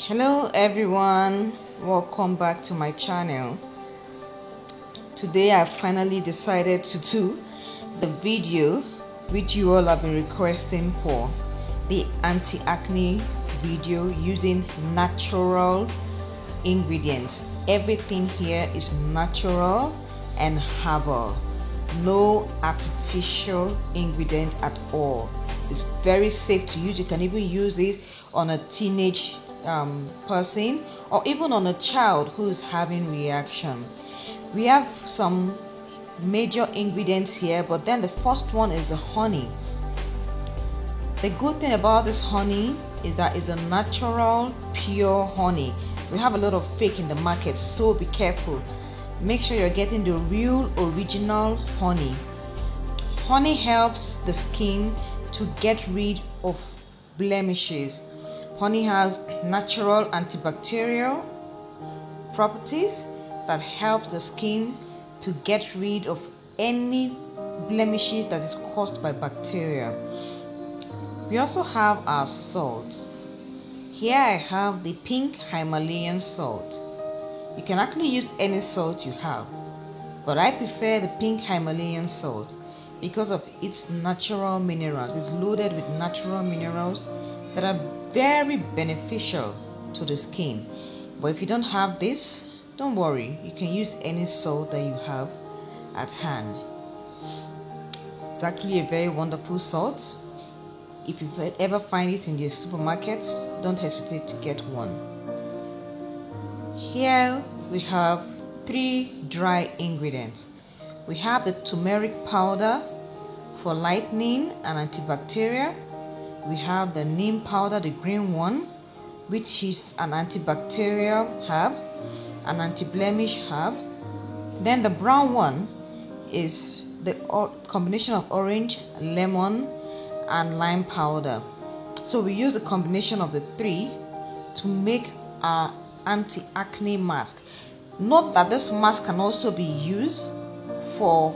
Hello everyone, welcome back to my channel. Today I finally decided to do the video which you all have been requesting for, the anti-acne video using natural ingredients. Everything here is natural and herbal, no artificial ingredient at all. It's very safe to use. You can even use it on a teenage person or even on a child who's having reaction. We have some major ingredients here, but then the first one is the honey. The good thing about this honey is that it's a natural, pure honey. We have a lot of fake in the market, so be careful. Make sure you're getting the real original honey. Honey helps the skin to get rid of blemishes. Honey has natural antibacterial properties that help the skin to get rid of any blemishes that is caused by bacteria. We also have our salt. Here I have the pink Himalayan salt. You can actually use any salt you have, but I prefer the pink Himalayan salt because of its natural minerals. It's loaded with natural minerals that are very beneficial to the skin. But if you don't have this, don't worry, you can use any salt that you have at hand. It's actually a very wonderful salt. If you ever find it in your supermarkets, don't hesitate to get one. Here we have 3 dry ingredients. We have the turmeric powder for lightening and antibacterial. We have the neem powder, the green one, which is an antibacterial herb, an anti-blemish herb. Then the brown one is the combination of orange, lemon, and lime powder. So we use a combination of the 3 to make our anti-acne mask. Note that this mask can also be used for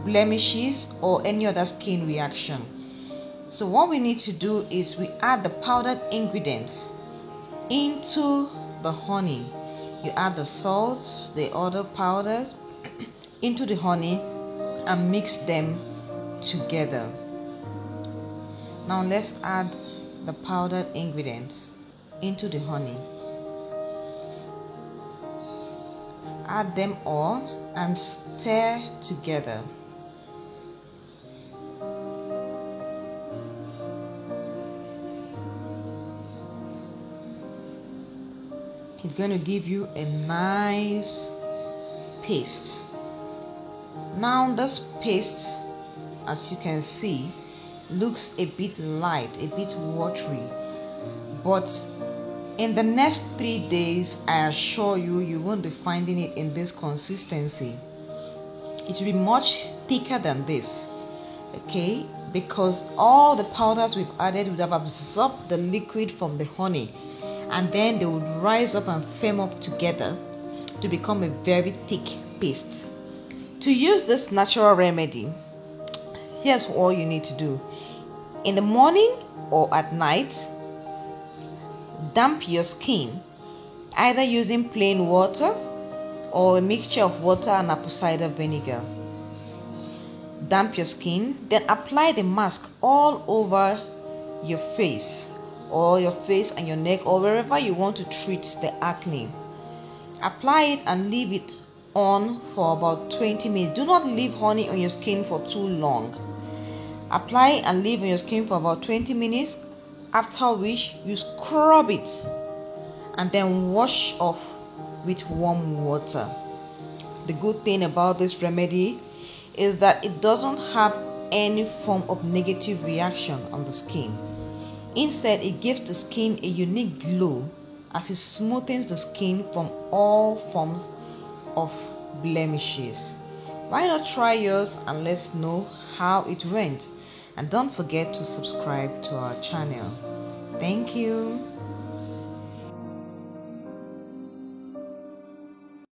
blemishes or any other skin reaction. So what we need to do is we add the powdered ingredients into the honey. You add the salt, the other powders into the honey and mix them together. Now let's add the powdered ingredients into the honey. Add them all and stir together. It's going to give you a nice paste. Now this paste, as you can see, looks a bit light, a bit watery, but in the next 3 days, I assure you, you won't be finding it in this consistency. It will be much thicker than this, okay? Because all the powders we've added would have absorbed the liquid from the honey, and then they would rise up and firm up together to become a very thick paste. To use this natural remedy, here's all you need to do. In the morning or at night, damp your skin, either using plain water or a mixture of water and apple cider vinegar. Damp your skin, then apply the mask all over your face, or your face and your neck, or wherever you want to treat the acne. Apply it and leave it on for about 20 minutes. Do not leave honey on your skin for too long. Apply and leave on your skin for about 20 minutes, after which you scrub it and then wash off with warm water. The good thing about this remedy is that it doesn't have any form of negative reaction on the skin. Instead, it gives the skin a unique glow as it smoothens the skin from all forms of blemishes. Why not try yours and let's know how it went? And don't forget to subscribe to our channel. Thank you.